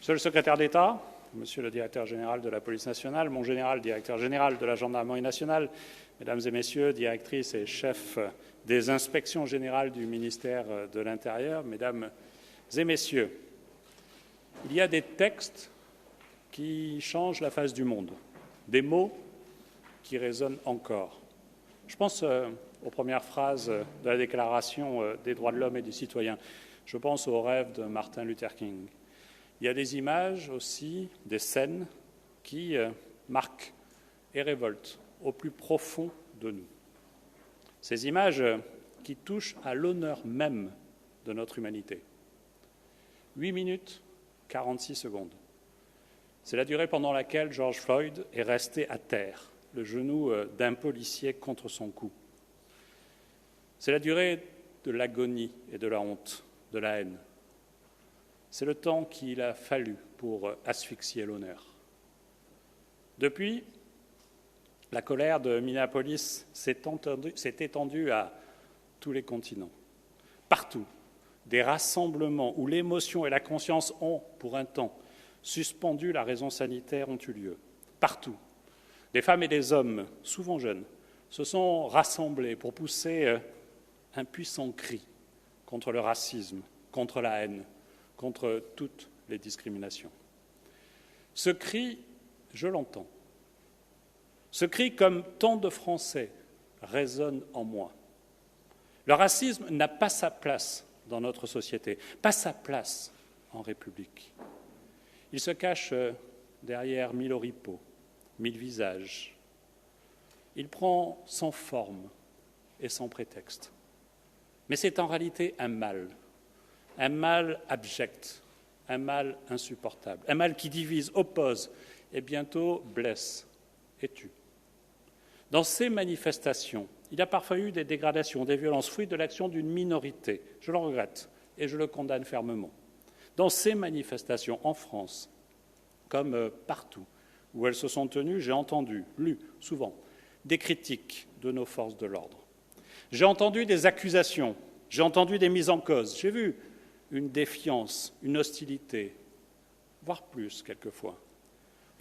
Monsieur le secrétaire d'État, Monsieur le directeur général de la police nationale, mon général, directeur général de la gendarmerie nationale, Mesdames et Messieurs, directrices et chefs des inspections générales du ministère de l'Intérieur, Mesdames et Messieurs, il y a des textes qui changent la face du monde, des mots qui résonnent encore. Je pense aux premières phrases de la Déclaration des droits de l'homme et du citoyen. Je pense aux rêves de Martin Luther King. Il y a des images aussi, des scènes qui marquent et révoltent au plus profond de nous. Ces images qui touchent à l'honneur même de notre humanité. 8 minutes, 46 secondes. C'est la durée pendant laquelle George Floyd est resté à terre, le genou d'un policier contre son cou. C'est la durée de l'agonie et de la honte, de la haine. C'est le temps qu'il a fallu pour asphyxier l'honneur. Depuis, la colère de Minneapolis s'est étendue à tous les continents. Partout, des rassemblements où l'émotion et la conscience ont, pour un temps, suspendu la raison sanitaire ont eu lieu. Partout, des femmes et des hommes, souvent jeunes, se sont rassemblés pour pousser un puissant cri contre le racisme, contre la haine, contre toutes les discriminations. Ce cri, je l'entends. Ce cri, comme tant de Français, résonne en moi. Le racisme n'a pas sa place dans notre société, pas sa place en République. Il se cache derrière 1000 oripeaux, 1000 visages. Il prend sans forme et sans prétexte. Mais c'est en réalité un mal abject, un mal insupportable, un mal qui divise, oppose et bientôt blesse et tue. Dans ces manifestations, il y a parfois eu des dégradations, des violences, fruit de l'action d'une minorité. Je le regrette et je le condamne fermement. Dans ces manifestations, en France, comme partout où elles se sont tenues, j'ai entendu, lu souvent, des critiques de nos forces de l'ordre. J'ai entendu des accusations, j'ai entendu des mises en cause, j'ai vu une défiance, une hostilité, voire plus quelquefois.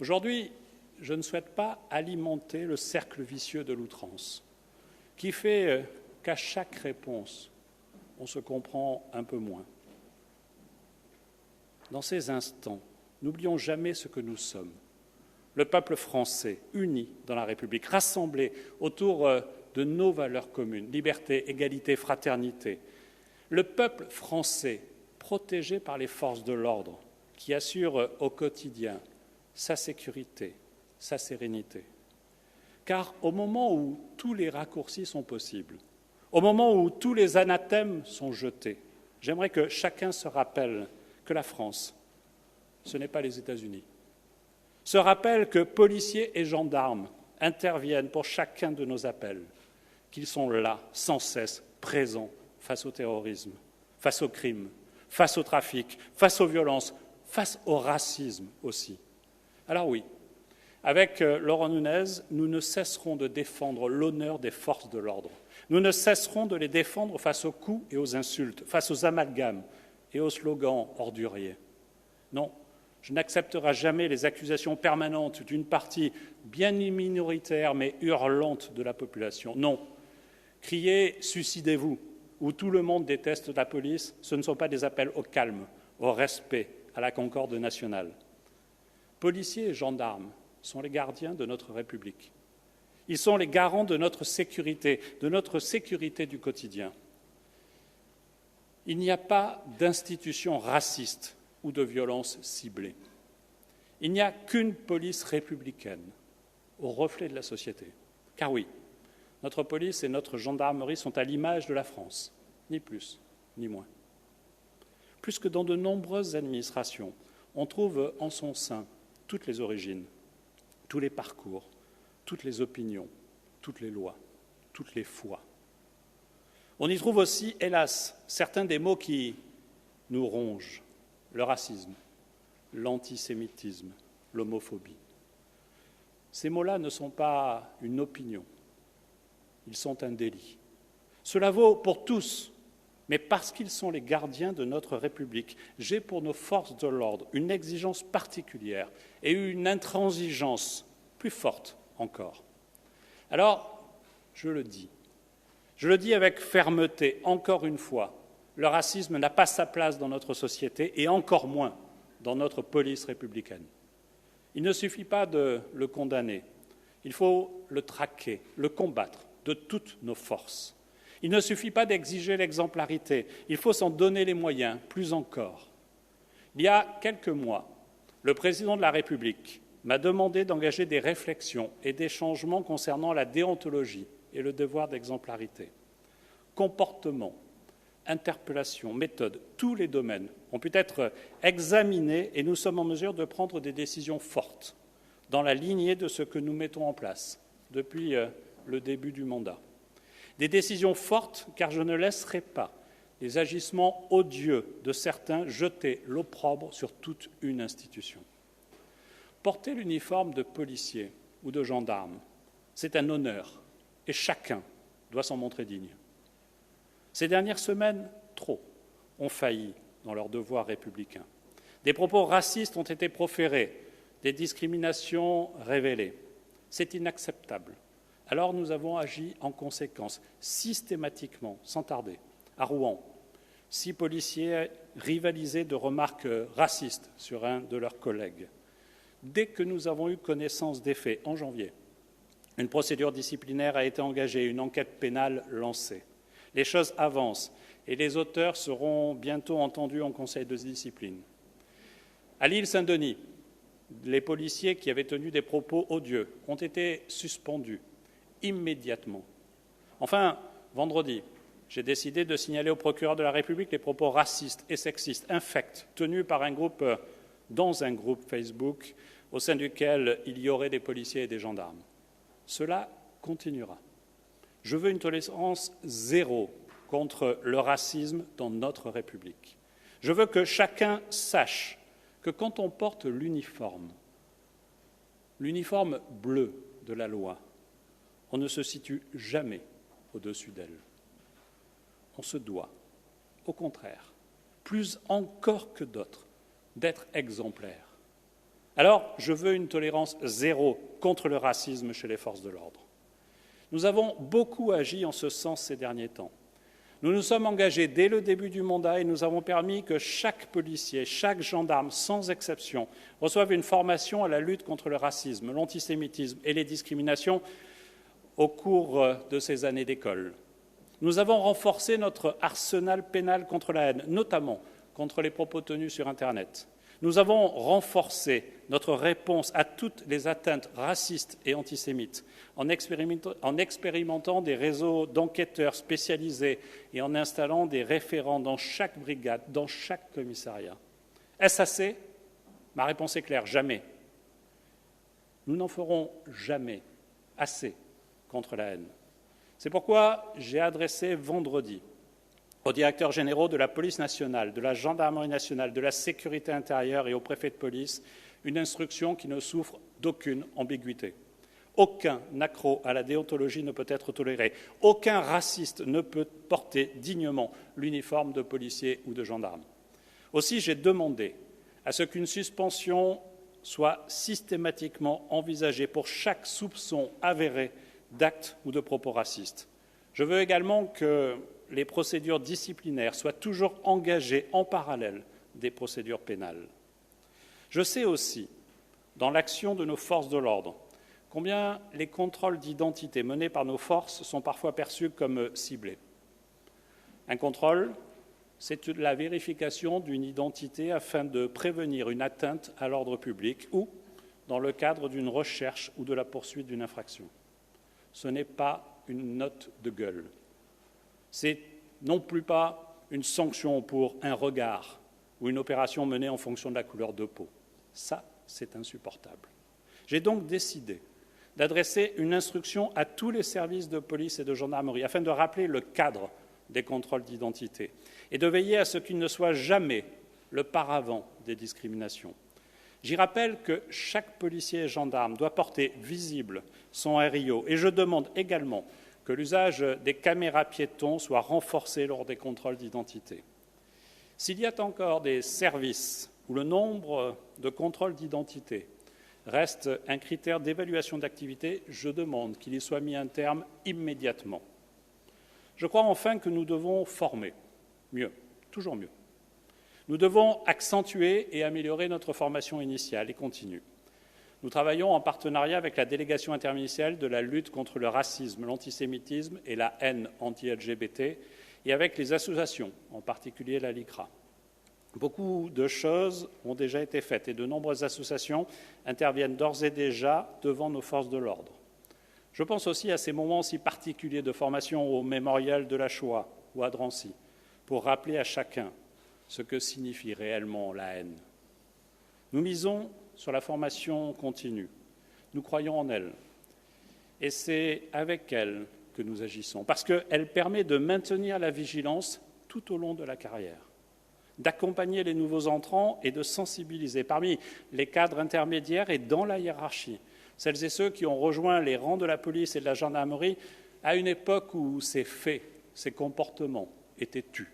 Aujourd'hui, je ne souhaite pas alimenter le cercle vicieux de l'outrance, qui fait qu'à chaque réponse, on se comprend un peu moins. Dans ces instants, n'oublions jamais ce que nous sommes. Le peuple français, uni dans la République, rassemblé autour de nos valeurs communes, liberté, égalité, fraternité. Le peuple français, protégé par les forces de l'ordre, qui assurent au quotidien sa sécurité, sa sérénité. Car au moment où tous les raccourcis sont possibles, au moment où tous les anathèmes sont jetés, j'aimerais que chacun se rappelle que la France, ce n'est pas les États-Unis. Se rappelle que policiers et gendarmes interviennent pour chacun de nos appels, qu'ils sont là, sans cesse, présents face au terrorisme, face au crime, face au trafic, face aux violences, face au racisme aussi. Alors oui, avec Laurent Nunez, nous ne cesserons de défendre l'honneur des forces de l'ordre. Nous ne cesserons de les défendre face aux coups et aux insultes, face aux amalgames et aux slogans orduriers. Non, je n'accepterai jamais les accusations permanentes d'une partie bien minoritaire mais hurlante de la population. Non, crier « suicidez-vous » où tout le monde déteste la police, ce ne sont pas des appels au calme, au respect, à la concorde nationale. Policiers et gendarmes sont les gardiens de notre République. Ils sont les garants de notre sécurité du quotidien. Il n'y a pas d'institution raciste ou de violence ciblée. Il n'y a qu'une police républicaine au reflet de la société. Car oui, notre police et notre gendarmerie sont à l'image de la France, ni plus, ni moins. Plus que dans de nombreuses administrations, on trouve en son sein toutes les origines, tous les parcours, toutes les opinions, toutes les lois, toutes les foi. On y trouve aussi, hélas, certains des mots qui nous rongent, le racisme, l'antisémitisme, l'homophobie. Ces mots-là ne sont pas une opinion, ils sont un délit. Cela vaut pour tous, mais parce qu'ils sont les gardiens de notre République, j'ai pour nos forces de l'ordre une exigence particulière et une intransigeance plus forte encore. Alors, je le dis avec fermeté, encore une fois, le racisme n'a pas sa place dans notre société et encore moins dans notre police républicaine. Il ne suffit pas de le condamner, il faut le traquer, le combattre de toutes nos forces. Il ne suffit pas d'exiger l'exemplarité, il faut s'en donner les moyens, plus encore. Il y a quelques mois, le président de la République m'a demandé d'engager des réflexions et des changements concernant la déontologie et le devoir d'exemplarité. Comportement, interpellation, méthode, tous les domaines ont pu être examinés et nous sommes en mesure de prendre des décisions fortes dans la lignée de ce que nous mettons en place depuis le début du mandat. Des décisions fortes, car je ne laisserai pas les agissements odieux de certains jeter l'opprobre sur toute une institution. Porter l'uniforme de policier ou de gendarme, c'est un honneur et chacun doit s'en montrer digne. Ces dernières semaines, trop ont failli dans leur devoir républicain. Des propos racistes ont été proférés, des discriminations révélées. C'est inacceptable. Alors nous avons agi en conséquence, systématiquement, sans tarder. À Rouen, 6 policiers rivalisaient de remarques racistes sur un de leurs collègues. Dès que nous avons eu connaissance des faits, en janvier, une procédure disciplinaire a été engagée, une enquête pénale lancée. Les choses avancent et les auteurs seront bientôt entendus en conseil de discipline. À l'île Saint-Denis, les policiers qui avaient tenu des propos odieux ont été suspendus immédiatement. Enfin, vendredi, j'ai décidé de signaler au procureur de la République les propos racistes et sexistes infects tenus dans un groupe Facebook au sein duquel il y aurait des policiers et des gendarmes. Cela continuera. Je veux une tolérance zéro contre le racisme dans notre République. Je veux que chacun sache que quand on porte l'uniforme bleu de la loi, on ne se situe jamais au-dessus d'elle. On se doit, au contraire, plus encore que d'autres, d'être exemplaire. Alors, je veux une tolérance zéro contre le racisme chez les forces de l'ordre. Nous avons beaucoup agi en ce sens ces derniers temps. Nous nous sommes engagés dès le début du mandat et nous avons permis que chaque policier, chaque gendarme, sans exception, reçoive une formation à la lutte contre le racisme, l'antisémitisme et les discriminations au cours de ces années d'école. Nous avons renforcé notre arsenal pénal contre la haine, notamment contre les propos tenus sur Internet. Nous avons renforcé notre réponse à toutes les atteintes racistes et antisémites en expérimentant des réseaux d'enquêteurs spécialisés et en installant des référents dans chaque brigade, dans chaque commissariat. Est-ce assez ? Ma réponse est claire, jamais. Nous n'en ferons jamais assez contre la haine. C'est pourquoi j'ai adressé vendredi aux directeurs généraux de la police nationale, de la gendarmerie nationale, de la sécurité intérieure et aux préfets de police une instruction qui ne souffre d'aucune ambiguïté. Aucun accroc à la déontologie ne peut être toléré. Aucun raciste ne peut porter dignement l'uniforme de policier ou de gendarme. Aussi, j'ai demandé à ce qu'une suspension soit systématiquement envisagée pour chaque soupçon avéré d'actes ou de propos racistes. Je veux également que les procédures disciplinaires soient toujours engagées en parallèle des procédures pénales. Je sais aussi, dans l'action de nos forces de l'ordre, combien les contrôles d'identité menés par nos forces sont parfois perçus comme ciblés. Un contrôle, c'est la vérification d'une identité afin de prévenir une atteinte à l'ordre public ou dans le cadre d'une recherche ou de la poursuite d'une infraction. Ce n'est pas une note de gueule. C'est non plus pas une sanction pour un regard ou une opération menée en fonction de la couleur de peau. Ça, c'est insupportable. J'ai donc décidé d'adresser une instruction à tous les services de police et de gendarmerie afin de rappeler le cadre des contrôles d'identité et de veiller à ce qu'il ne soit jamais le paravent des discriminations. J'y rappelle que chaque policier et gendarme doit porter visible son RIO et je demande également que l'usage des caméras piétons soit renforcé lors des contrôles d'identité. S'il y a encore des services où le nombre de contrôles d'identité reste un critère d'évaluation d'activité, je demande qu'il y soit mis un terme immédiatement. Je crois enfin que nous devons former mieux, toujours mieux. Nous devons accentuer et améliorer notre formation initiale et continue. Nous travaillons en partenariat avec la délégation interministérielle de la lutte contre le racisme, l'antisémitisme et la haine anti-LGBT et avec les associations, en particulier la LICRA. Beaucoup de choses ont déjà été faites et de nombreuses associations interviennent d'ores et déjà devant nos forces de l'ordre. Je pense aussi à ces moments si particuliers de formation au mémorial de la Shoah ou à Drancy, pour rappeler à chacun ce que signifie réellement la haine. Nous misons sur la formation continue. Nous croyons en elle. Et c'est avec elle que nous agissons, parce qu'elle permet de maintenir la vigilance tout au long de la carrière, d'accompagner les nouveaux entrants et de sensibiliser parmi les cadres intermédiaires et dans la hiérarchie, celles et ceux qui ont rejoint les rangs de la police et de la gendarmerie à une époque où ces faits, ces comportements étaient tus.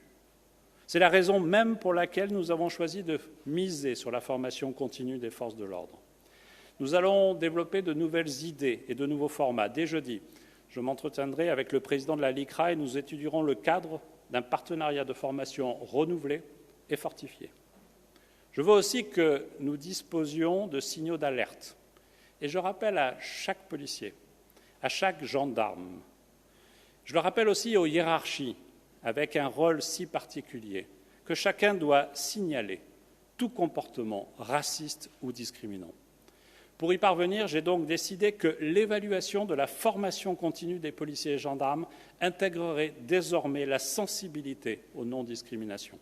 C'est la raison même pour laquelle nous avons choisi de miser sur la formation continue des forces de l'ordre. Nous allons développer de nouvelles idées et de nouveaux formats. Dès jeudi, je m'entretiendrai avec le président de la LICRA et nous étudierons le cadre d'un partenariat de formation renouvelé et fortifié. Je veux aussi que nous disposions de signaux d'alerte. Et je rappelle à chaque policier, à chaque gendarme, je le rappelle aussi aux hiérarchies, avec un rôle si particulier, que chacun doit signaler tout comportement raciste ou discriminant. Pour y parvenir, j'ai donc décidé que l'évaluation de la formation continue des policiers et gendarmes intégrerait désormais la sensibilité aux non-discriminations.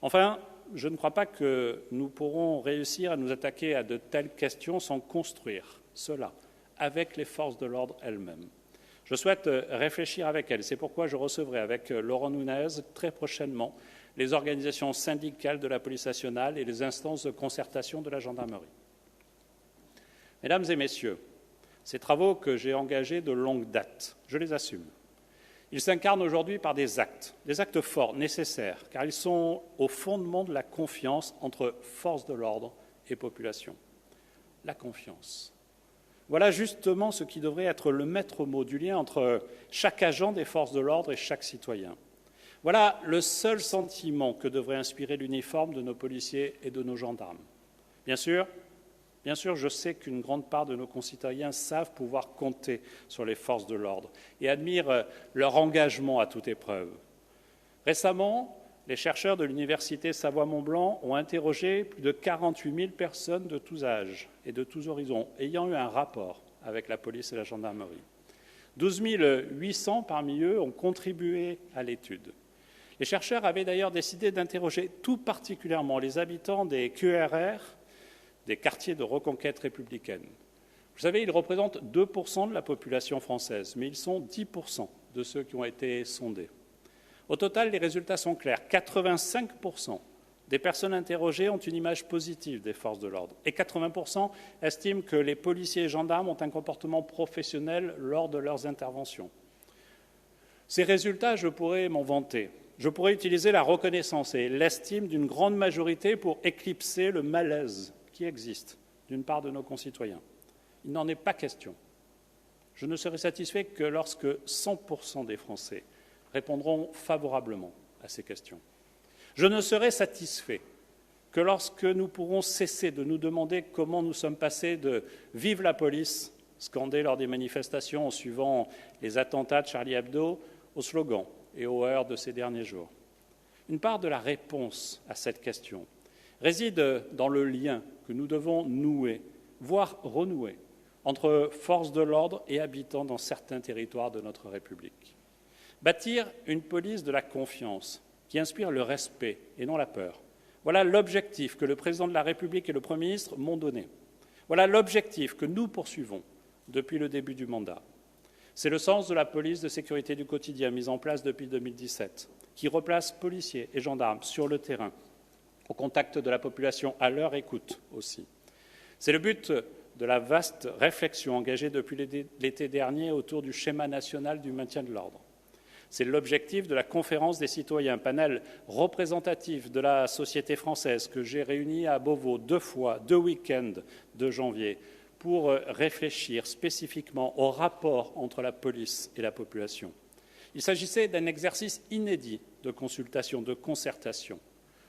Enfin, je ne crois pas que nous pourrons réussir à nous attaquer à de telles questions sans construire cela avec les forces de l'ordre elles-mêmes. Je souhaite réfléchir avec elles. C'est pourquoi je recevrai avec Laurent Nunez très prochainement les organisations syndicales de la police nationale et les instances de concertation de la gendarmerie. Mesdames et messieurs, ces travaux que j'ai engagés de longue date, je les assume. Ils s'incarnent aujourd'hui par des actes forts, nécessaires, car ils sont au fondement de la confiance entre forces de l'ordre et population. La confiance. Voilà justement ce qui devrait être le maître mot du lien entre chaque agent des forces de l'ordre et chaque citoyen. Voilà le seul sentiment que devrait inspirer l'uniforme de nos policiers et de nos gendarmes. Bien sûr, je sais qu'une grande part de nos concitoyens savent pouvoir compter sur les forces de l'ordre et admirent leur engagement à toute épreuve. Récemment, les chercheurs de l'Université Savoie-Mont-Blanc ont interrogé plus de 48 000 personnes de tous âges et de tous horizons ayant eu un rapport avec la police et la gendarmerie. 12 800 parmi eux ont contribué à l'étude. Les chercheurs avaient d'ailleurs décidé d'interroger tout particulièrement les habitants des QRR, des quartiers de reconquête républicaine. Vous savez, ils représentent 2% de la population française, mais ils sont 10% de ceux qui ont été sondés. Au total, les résultats sont clairs. 85% des personnes interrogées ont une image positive des forces de l'ordre et 80% estiment que les policiers et gendarmes ont un comportement professionnel lors de leurs interventions. Ces résultats, je pourrais m'en vanter. Je pourrais utiliser la reconnaissance et l'estime d'une grande majorité pour éclipser le malaise qui existe d'une part de nos concitoyens. Il n'en est pas question. Je ne serai satisfait que lorsque 100% des Français répondront favorablement à ces questions. Je ne serai satisfait que lorsque nous pourrons cesser de nous demander comment nous sommes passés de « Vive la police » scandé lors des manifestations en suivant les attentats de Charlie Hebdo au slogan et aux heurts de ces derniers jours. Une part de la réponse à cette question réside dans le lien que nous devons nouer, voire renouer, entre forces de l'ordre et habitants dans certains territoires de notre République. Bâtir une police de la confiance qui inspire le respect et non la peur. Voilà l'objectif que le Président de la République et le Premier ministre m'ont donné. Voilà l'objectif que nous poursuivons depuis le début du mandat. C'est le sens de la police de sécurité du quotidien mise en place depuis 2017, qui replace policiers et gendarmes sur le terrain, au contact de la population, à leur écoute aussi. C'est le but de la vaste réflexion engagée depuis l'été dernier autour du schéma national du maintien de l'ordre. C'est l'objectif de la conférence des citoyens, panel représentatif de la société française que j'ai réuni à Beauvau 2 fois, 2 week-ends de janvier, pour réfléchir spécifiquement au rapport entre la police et la population. Il s'agissait d'un exercice inédit de consultation, de concertation.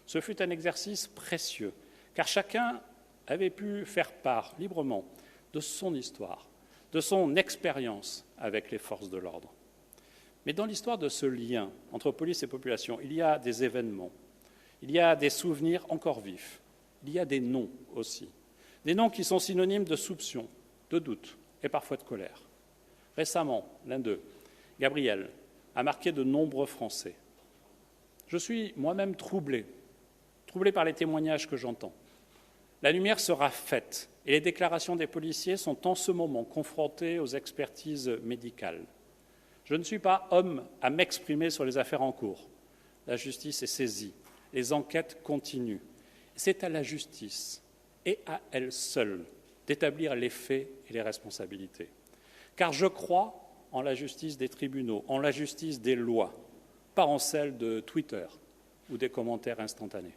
Ce fut un exercice précieux, car chacun avait pu faire part librement de son histoire, de son expérience avec les forces de l'ordre. Mais dans l'histoire de ce lien entre police et population, il y a des événements, il y a des souvenirs encore vifs, il y a des noms aussi. Des noms qui sont synonymes de soupçons, de doutes et parfois de colère. Récemment, l'un d'eux, Gabriel, a marqué de nombreux Français. Je suis moi-même troublé par les témoignages que j'entends. La lumière sera faite et les déclarations des policiers sont en ce moment confrontées aux expertises médicales. Je ne suis pas homme à m'exprimer sur les affaires en cours. La justice est saisie, les enquêtes continuent. C'est à la justice et à elle seule d'établir les faits et les responsabilités. Car je crois en la justice des tribunaux, en la justice des lois, pas en celle de Twitter ou des commentaires instantanés.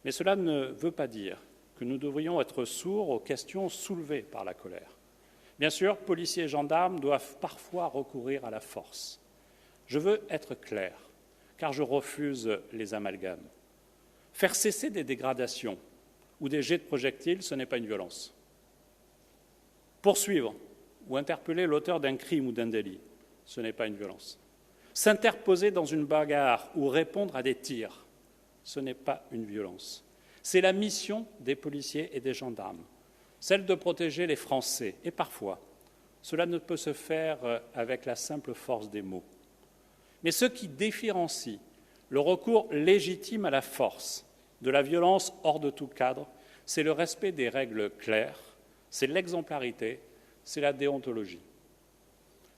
Mais cela ne veut pas dire que nous devrions être sourds aux questions soulevées par la colère. Bien sûr, policiers et gendarmes doivent parfois recourir à la force. Je veux être clair, car je refuse les amalgames. Faire cesser des dégradations ou des jets de projectiles, ce n'est pas une violence. Poursuivre ou interpeller l'auteur d'un crime ou d'un délit, ce n'est pas une violence. S'interposer dans une bagarre ou répondre à des tirs, ce n'est pas une violence. C'est la mission des policiers et des gendarmes, celle de protéger les Français. Et parfois, cela ne peut se faire avec la simple force des mots. Mais ce qui différencie le recours légitime à la force de la violence hors de tout cadre, c'est le respect des règles claires, c'est l'exemplarité, c'est la déontologie.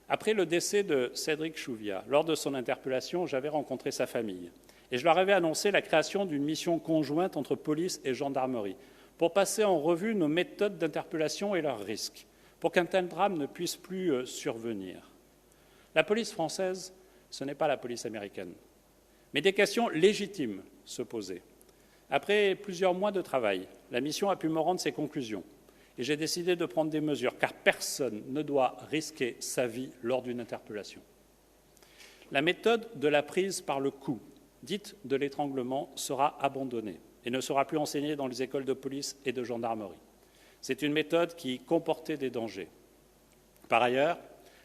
Après le décès de Cédric Chouviat, lors de son interpellation, j'avais rencontré sa famille et je leur avais annoncé la création d'une mission conjointe entre police et gendarmerie pour passer en revue nos méthodes d'interpellation et leurs risques, pour qu'un tel drame ne puisse plus survenir. La police française, ce n'est pas la police américaine, mais des questions légitimes se posaient. Après plusieurs mois de travail, la mission a pu me rendre ses conclusions et j'ai décidé de prendre des mesures, car personne ne doit risquer sa vie lors d'une interpellation. La méthode de la prise par le cou, dite de l'étranglement, sera abandonnée et ne sera plus enseignée dans les écoles de police et de gendarmerie. C'est une méthode qui comportait des dangers. Par ailleurs,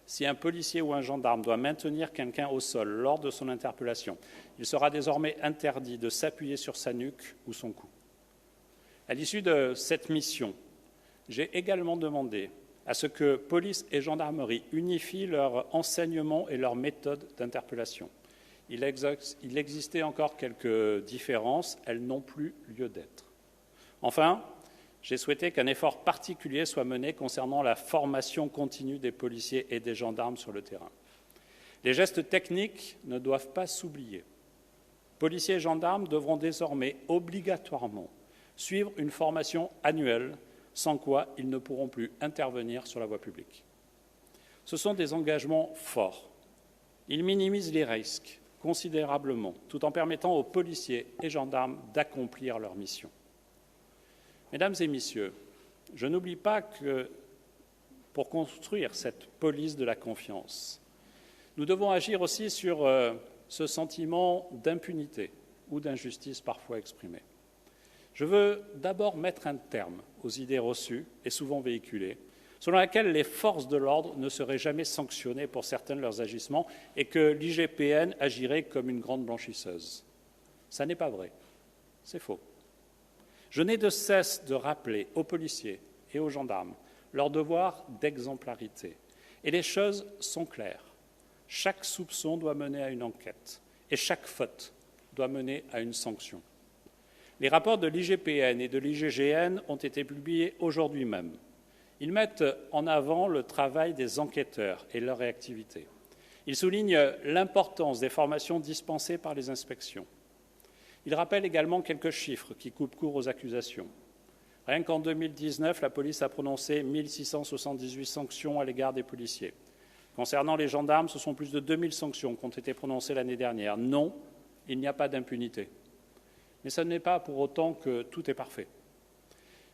si un policier ou un gendarme doit maintenir quelqu'un au sol lors de son interpellation, il sera désormais interdit de s'appuyer sur sa nuque ou son cou. À l'issue de cette mission, j'ai également demandé à ce que police et gendarmerie unifient leur enseignement et leurs méthodes d'interpellation. Il existait encore quelques différences, elles n'ont plus lieu d'être. Enfin, j'ai souhaité qu'un effort particulier soit mené concernant la formation continue des policiers et des gendarmes sur le terrain. Les gestes techniques ne doivent pas s'oublier. Policiers et gendarmes devront désormais obligatoirement suivre une formation annuelle, sans quoi ils ne pourront plus intervenir sur la voie publique. Ce sont des engagements forts. Ils minimisent les risques considérablement, tout en permettant aux policiers et gendarmes d'accomplir leur mission. Mesdames et messieurs, je n'oublie pas que pour construire cette police de la confiance, nous devons agir aussi sur ce sentiment d'impunité ou d'injustice parfois exprimé. Je veux d'abord mettre un terme aux idées reçues et souvent véhiculées, selon laquelle les forces de l'ordre ne seraient jamais sanctionnées pour certains de leurs agissements et que l'IGPN agirait comme une grande blanchisseuse. Ça n'est pas vrai, c'est faux. Je n'ai de cesse de rappeler aux policiers et aux gendarmes leur devoir d'exemplarité. Et les choses sont claires. Chaque soupçon doit mener à une enquête et chaque faute doit mener à une sanction. Les rapports de l'IGPN et de l'IGGN ont été publiés aujourd'hui même. Ils mettent en avant le travail des enquêteurs et leur réactivité. Ils soulignent l'importance des formations dispensées par les inspections. Ils rappellent également quelques chiffres qui coupent court aux accusations. Rien qu'en 2019, la police a prononcé 1678 sanctions à l'égard des policiers. Concernant les gendarmes, ce sont plus de 2000 sanctions qui ont été prononcées l'année dernière. Non, il n'y a pas d'impunité. Mais ce n'est pas pour autant que tout est parfait.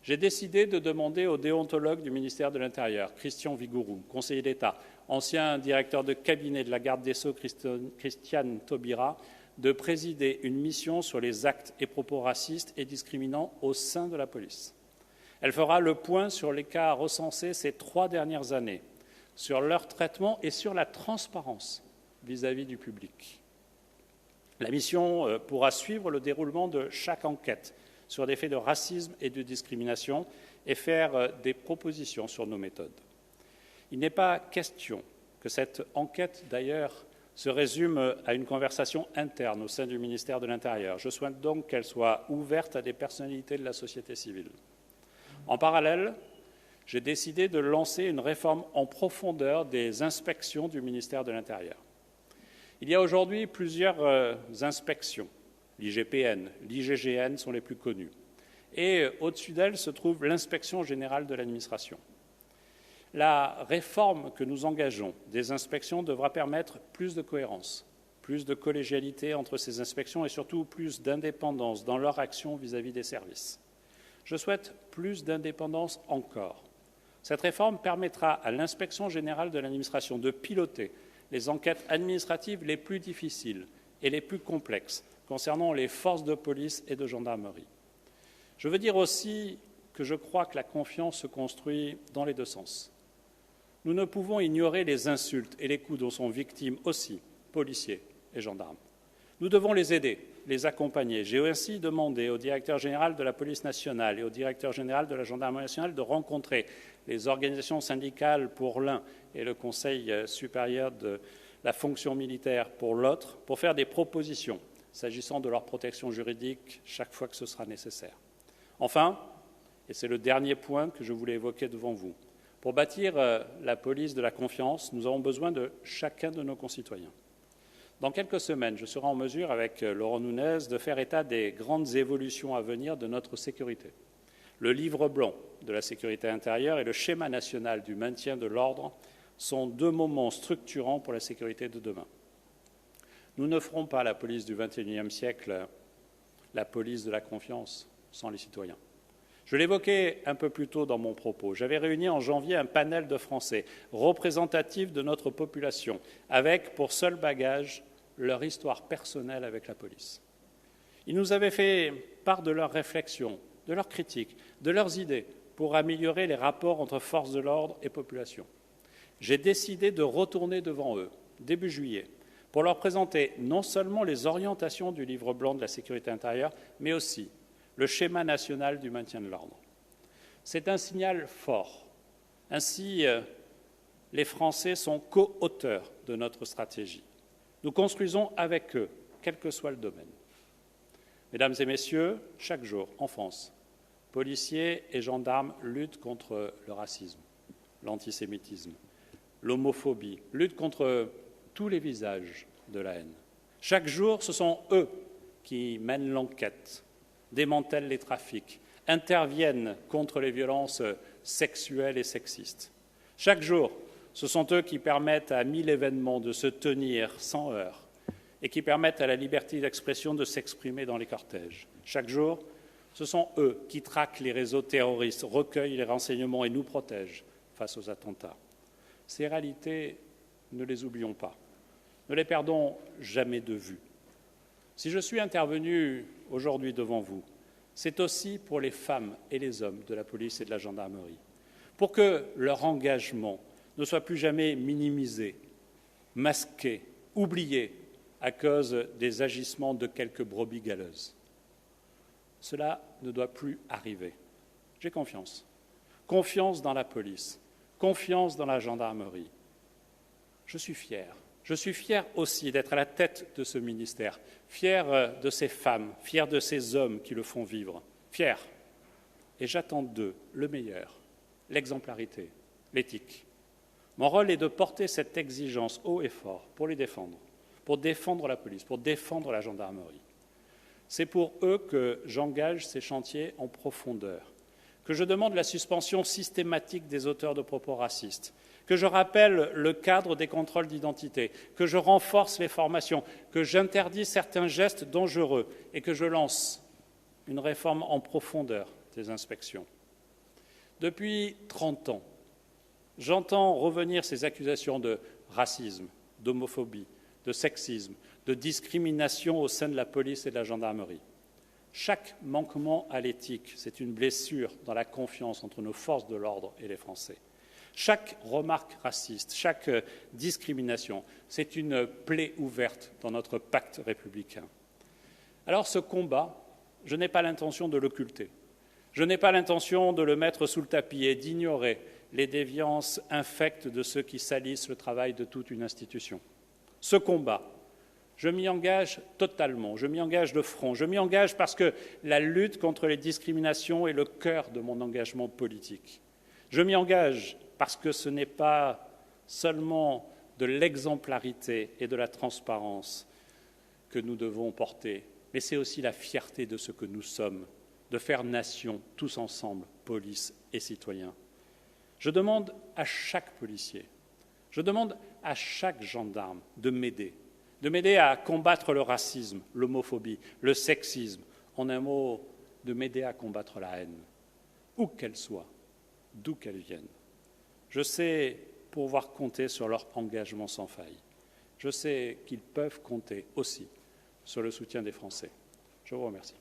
J'ai décidé de demander au déontologue du ministère de l'Intérieur, Christian Vigourou, conseiller d'État, ancien directeur de cabinet de la garde des Sceaux, Christiane Taubira, de présider une mission sur les actes et propos racistes et discriminants au sein de la police. Elle fera le point sur les cas recensés ces 3 dernières années, sur leur traitement et sur la transparence vis-à-vis du public. La mission pourra suivre le déroulement de chaque enquête sur des faits de racisme et de discrimination et faire des propositions sur nos méthodes. Il n'est pas question que cette enquête, d'ailleurs, se résume à une conversation interne au sein du ministère de l'Intérieur. Je souhaite donc qu'elle soit ouverte à des personnalités de la société civile. En parallèle, j'ai décidé de lancer une réforme en profondeur des inspections du ministère de l'Intérieur. Il y a aujourd'hui plusieurs inspections. L'IGPN, l'IGGN sont les plus connus. Et au-dessus d'elles se trouve l'Inspection générale de l'administration. La réforme que nous engageons des inspections devra permettre plus de cohérence, plus de collégialité entre ces inspections et surtout plus d'indépendance dans leur action vis-à-vis des services. Je souhaite plus d'indépendance encore. Cette réforme permettra à l'Inspection générale de l'administration de piloter les enquêtes administratives les plus difficiles et les plus complexes concernant les forces de police et de gendarmerie. Je veux dire aussi que je crois que la confiance se construit dans les deux sens. Nous ne pouvons ignorer les insultes et les coups dont sont victimes aussi policiers et gendarmes. Nous devons les aider, les accompagner. J'ai ainsi demandé au directeur général de la police nationale et au directeur général de la gendarmerie nationale de rencontrer les organisations syndicales pour l'un et le Conseil supérieur de la fonction militaire pour l'autre, pour faire des propositions s'agissant de leur protection juridique chaque fois que ce sera nécessaire. Enfin, et c'est le dernier point que je voulais évoquer devant vous, pour bâtir la police de la confiance, nous avons besoin de chacun de nos concitoyens. Dans quelques semaines, je serai en mesure, avec Laurent Nunez, de faire état des grandes évolutions à venir de notre sécurité. Le livre blanc de la sécurité intérieure et le schéma national du maintien de l'ordre sont 2 moments structurants pour la sécurité de demain. Nous ne ferons pas la police du XXIe siècle, la police de la confiance, sans les citoyens. Je l'évoquais un peu plus tôt dans mon propos. J'avais réuni en janvier un panel de Français représentatifs de notre population, avec pour seul bagage leur histoire personnelle avec la police. Ils nous avaient fait part de leurs réflexions, de leurs critiques, de leurs idées pour améliorer les rapports entre forces de l'ordre et population. J'ai décidé de retourner devant eux, début juillet, pour leur présenter non seulement les orientations du livre blanc de la sécurité intérieure, mais aussi le schéma national du maintien de l'ordre. C'est un signal fort. Ainsi, les Français sont co-auteurs de notre stratégie. Nous construisons avec eux, quel que soit le domaine. Mesdames et messieurs, chaque jour, en France, policiers et gendarmes luttent contre le racisme, l'antisémitisme, l'homophobie, luttent contre tous les visages de la haine. Chaque jour, ce sont eux qui mènent l'enquête, démantèlent les trafics, interviennent contre les violences sexuelles et sexistes. Chaque jour, ce sont eux qui permettent à 1000 événements de se tenir sans heurts et qui permettent à la liberté d'expression de s'exprimer dans les cortèges. Chaque jour, ce sont eux qui traquent les réseaux terroristes, recueillent les renseignements et nous protègent face aux attentats. Ces réalités, ne les oublions pas. Ne les perdons jamais de vue. Si je suis intervenu aujourd'hui devant vous, c'est aussi pour les femmes et les hommes de la police et de la gendarmerie, pour que leur engagement ne soit plus jamais minimisé, masqué, oublié à cause des agissements de quelques brebis galeuses. Cela ne doit plus arriver. J'ai confiance. Confiance dans la police, confiance dans la gendarmerie. Je suis fier. Je suis fier aussi d'être à la tête de ce ministère, fier de ces femmes, fier de ces hommes qui le font vivre, fier. Et j'attends d'eux le meilleur, l'exemplarité, l'éthique. Mon rôle est de porter cette exigence haut et fort pour les défendre, pour défendre la police, pour défendre la gendarmerie. C'est pour eux que j'engage ces chantiers en profondeur, que je demande la suspension systématique des auteurs de propos racistes, que je rappelle le cadre des contrôles d'identité, que je renforce les formations, que j'interdis certains gestes dangereux et que je lance une réforme en profondeur des inspections. Depuis 30 ans, j'entends revenir ces accusations de racisme, d'homophobie, de sexisme, de discrimination au sein de la police et de la gendarmerie. Chaque manquement à l'éthique, c'est une blessure dans la confiance entre nos forces de l'ordre et les Français. Chaque remarque raciste, chaque discrimination, c'est une plaie ouverte dans notre pacte républicain. Alors ce combat, je n'ai pas l'intention de l'occulter. Je n'ai pas l'intention de le mettre sous le tapis et d'ignorer les déviances infectes de ceux qui salissent le travail de toute une institution. Ce combat, je m'y engage totalement, je m'y engage de front, je m'y engage parce que la lutte contre les discriminations est le cœur de mon engagement politique. Je m'y engage parce que ce n'est pas seulement de l'exemplarité et de la transparence que nous devons porter, mais c'est aussi la fierté de ce que nous sommes, de faire nation, tous ensemble, police et citoyens. Je demande à chaque policier, je demande à chaque gendarme de m'aider à combattre le racisme, l'homophobie, le sexisme, en un mot, de m'aider à combattre la haine, où qu'elle soit, d'où qu'elle vienne. Je sais pouvoir compter sur leur engagement sans faille. Je sais qu'ils peuvent compter aussi sur le soutien des Français. Je vous remercie.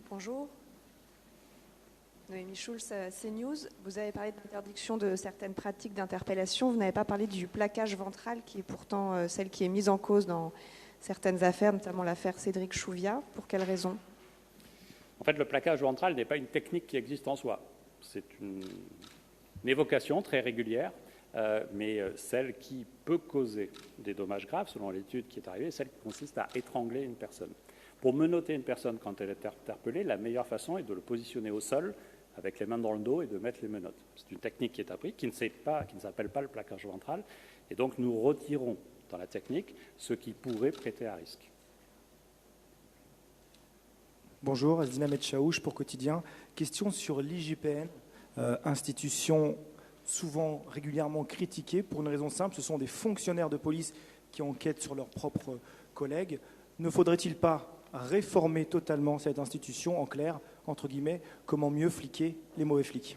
Bonjour. Noémie Schulz, CNews. Vous avez parlé de l'interdiction de certaines pratiques d'interpellation. Vous n'avez pas parlé du plaquage ventral, qui est pourtant celle qui est mise en cause dans certaines affaires, notamment l'affaire Cédric Chouviat. Pour quelle raison ? En fait, le plaquage ventral n'est pas une technique qui existe en soi. C'est une évocation très régulière, mais celle qui peut causer des dommages graves, selon l'étude qui est arrivée, celle qui consiste à étrangler une personne. Pour menotter une personne quand elle est interpellée, la meilleure façon est de le positionner au sol avec les mains dans le dos et de mettre les menottes. C'est une technique qui est apprise, qui ne s'appelle pas le plaquage ventral. Et donc nous retirons dans la technique ce qui pourrait prêter à risque. Bonjour, Azdina Metchaouch pour Quotidien. Question sur l'IGPN, institution souvent régulièrement critiquée pour une raison simple, ce sont des fonctionnaires de police qui enquêtent sur leurs propres collègues. Ne faudrait-il pas réformer totalement cette institution, en clair, entre guillemets, comment mieux fliquer les mauvais flics ?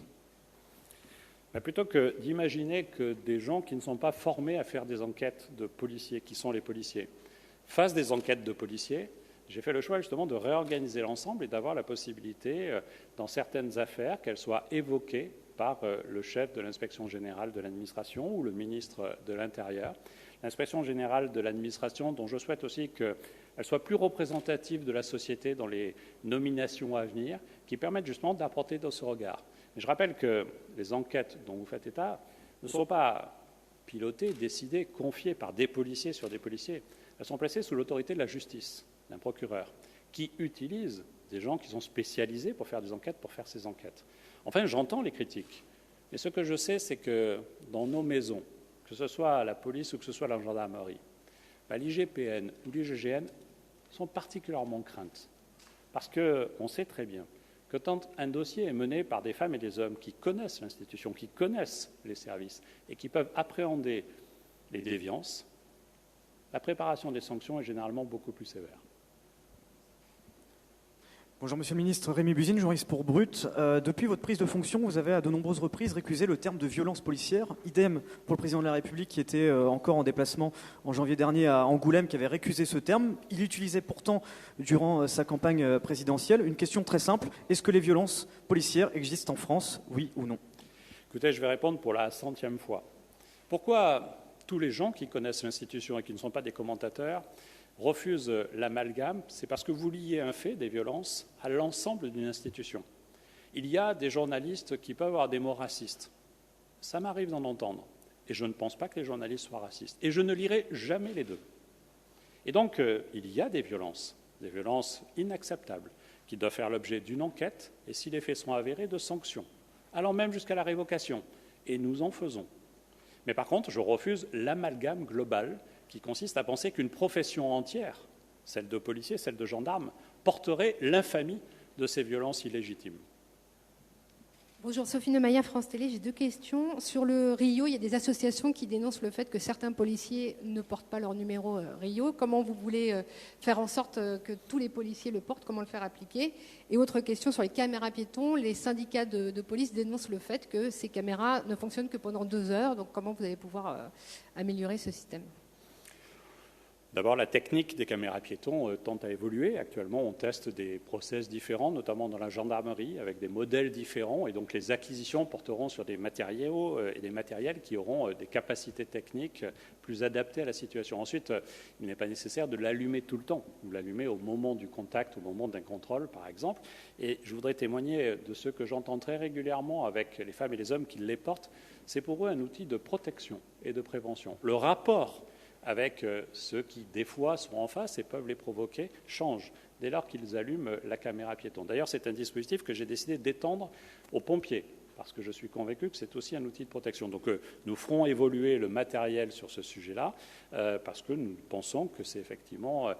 Plutôt que d'imaginer que des gens qui ne sont pas formés à faire des enquêtes de policiers, qui sont les policiers, fassent des enquêtes de policiers, j'ai fait le choix justement de réorganiser l'ensemble et d'avoir la possibilité, dans certaines affaires, qu'elles soient évoquées par le chef de l'inspection générale de l'administration ou le ministre de l'Intérieur. L'inspection générale de l'administration, dont je souhaite aussi qu'elle soit plus représentative de la société dans les nominations à venir, qui permettent justement d'apporter de ce regard. Mais je rappelle que les enquêtes dont vous faites état ne sont pas pilotées, décidées, confiées par des policiers sur des policiers. Elles sont placées sous l'autorité de la justice, d'un procureur, qui utilise des gens qui sont spécialisés pour faire des enquêtes, pour faire ces enquêtes. Enfin, j'entends les critiques. Mais ce que je sais, c'est que dans nos maisons, que ce soit la police ou que ce soit la gendarmerie, l'IGPN ou l'IGGN sont particulièrement craintes. Parce qu'on sait très bien que quand un dossier est mené par des femmes et des hommes qui connaissent l'institution, qui connaissent les services et qui peuvent appréhender les déviances, la préparation des sanctions est généralement beaucoup plus sévère. Bonjour Monsieur le Ministre, Rémi Buzine, journaliste pour Brut. Depuis votre prise de fonction, vous avez à de nombreuses reprises récusé le terme de violence policière. Idem pour le Président de la République qui était encore en déplacement en janvier dernier à Angoulême, qui avait récusé ce terme. Il l'utilisait pourtant durant sa campagne présidentielle. Une question très simple, est-ce que les violences policières existent en France, oui ou non ? Écoutez, je vais répondre pour la 100e fois. Pourquoi tous les gens qui connaissent l'institution et qui ne sont pas des commentateurs refusent l'amalgame? C'est parce que vous liez un fait, des violences, à l'ensemble d'une institution. Il y a des journalistes qui peuvent avoir des mots racistes. Ça m'arrive d'en entendre. Et je ne pense pas que les journalistes soient racistes. Et je ne lirai jamais les deux. Et donc, il y a des violences inacceptables, qui doivent faire l'objet d'une enquête, et si les faits sont avérés, de sanctions, allant même jusqu'à la révocation. Et nous en faisons. Mais par contre, je refuse l'amalgame global qui consiste à penser qu'une profession entière, celle de policier, celle de gendarme, porterait l'infamie de ces violences illégitimes. Bonjour, Sophie Nemaïa, France Télé. J'ai 2 questions. Sur le Rio, il y a des associations qui dénoncent le fait que certains policiers ne portent pas leur numéro Rio. Comment vous voulez faire en sorte que tous les policiers le portent? Comment le faire appliquer? Et autre question sur les caméras piétons. Les syndicats de police dénoncent le fait que ces caméras ne fonctionnent que pendant 2 heures. Donc comment vous allez pouvoir améliorer ce système? D'abord, la technique des caméras piétons tend à évoluer. Actuellement, on teste des process différents, notamment dans la gendarmerie, avec des modèles différents. Et donc, les acquisitions porteront sur des matériaux et des matériels qui auront des capacités techniques plus adaptées à la situation. Ensuite, il n'est pas nécessaire de l'allumer tout le temps. Vous l'allumez au moment du contact, au moment d'un contrôle, par exemple. Et je voudrais témoigner de ce que j'entends très régulièrement avec les femmes et les hommes qui les portent. C'est pour eux un outil de protection et de prévention. Le rapport avec ceux qui, des fois, sont en face et peuvent les provoquer, change dès lors qu'ils allument la caméra piéton. D'ailleurs, c'est un dispositif que j'ai décidé d'étendre aux pompiers, parce que je suis convaincu que c'est aussi un outil de protection. Donc, nous ferons évoluer le matériel sur ce sujet-là, parce que nous pensons que c'est effectivement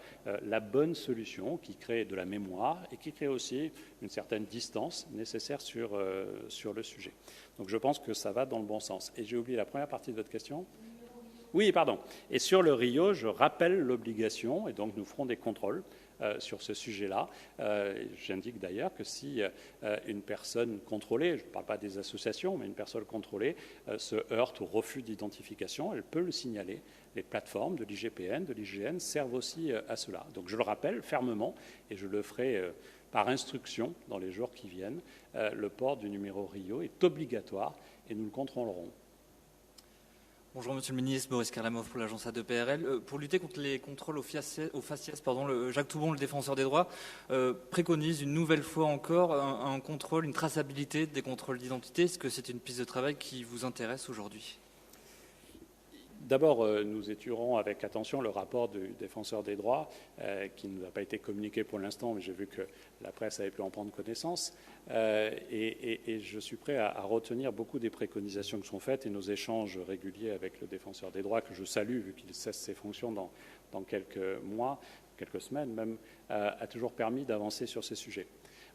la bonne solution qui crée de la mémoire et qui crée aussi une certaine distance nécessaire sur le sujet. Donc, je pense que ça va dans le bon sens. Et j'ai oublié la première partie de votre question. Oui, pardon. Et sur le Rio, je rappelle l'obligation, et donc nous ferons des contrôles sur ce sujet-là. J'indique d'ailleurs que si une personne contrôlée, je ne parle pas des associations, mais une personne contrôlée se heurte au refus d'identification, elle peut le signaler. Les plateformes de l'IGPN, de l'IGN servent aussi à cela. Donc je le rappelle fermement, et je le ferai par instruction dans les jours qui viennent, le port du numéro Rio est obligatoire et nous le contrôlerons. Bonjour Monsieur le Ministre, Boris Karlamov pour l'agence A2PRL. Pour lutter contre les contrôles au faciès, Jacques Toubon, le défenseur des droits, préconise une nouvelle fois encore un contrôle, une traçabilité des contrôles d'identité. Est-ce que c'est une piste de travail qui vous intéresse aujourd'hui ? D'abord, nous étudierons avec attention le rapport du défenseur des droits, qui ne nous a pas été communiqué pour l'instant, mais j'ai vu que la presse avait pu en prendre connaissance. Et je suis prêt à retenir beaucoup des préconisations qui sont faites, et nos échanges réguliers avec le défenseur des droits, que je salue, vu qu'il cesse ses fonctions dans quelques mois, quelques semaines même, a toujours permis d'avancer sur ces sujets.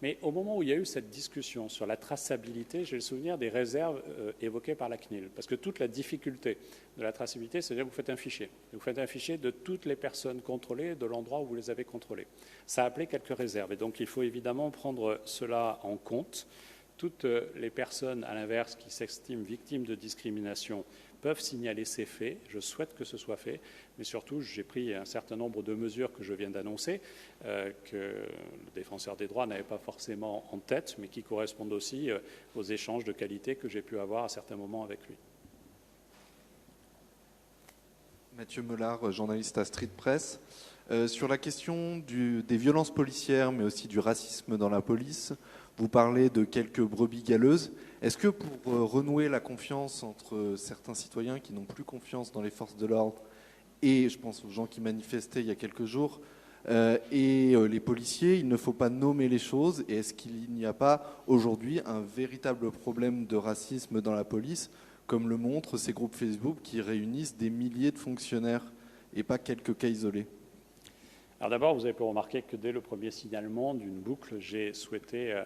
Mais au moment où il y a eu cette discussion sur la traçabilité, j'ai le souvenir des réserves évoquées par la CNIL. Parce que toute la difficulté de la traçabilité, c'est-à-dire que vous faites un fichier. Vous faites un fichier de toutes les personnes contrôlées, de l'endroit où vous les avez contrôlées. Ça a appelé quelques réserves. Et donc il faut évidemment prendre cela en compte. Toutes les personnes, à l'inverse, qui s'estiment victimes de discrimination peuvent signaler ces faits. Je souhaite que ce soit fait, mais surtout, j'ai pris un certain nombre de mesures que je viens d'annoncer, que le défenseur des droits n'avait pas forcément en tête, mais qui correspondent aussi aux échanges de qualité que j'ai pu avoir à certains moments avec lui. Mathieu Melard, journaliste à Street Press. Sur la question des violences policières, mais aussi du racisme dans la police, vous parlez de quelques brebis galeuses. Est-ce que pour renouer la confiance entre certains citoyens qui n'ont plus confiance dans les forces de l'ordre, et je pense aux gens qui manifestaient il y a quelques jours, et les policiers, il ne faut pas nommer les choses? Et est-ce qu'il n'y a pas aujourd'hui un véritable problème de racisme dans la police, comme le montrent ces groupes Facebook qui réunissent des milliers de fonctionnaires et pas quelques cas isolés? Alors d'abord, vous avez pu remarquer que dès le premier signalement d'une boucle, j'ai souhaité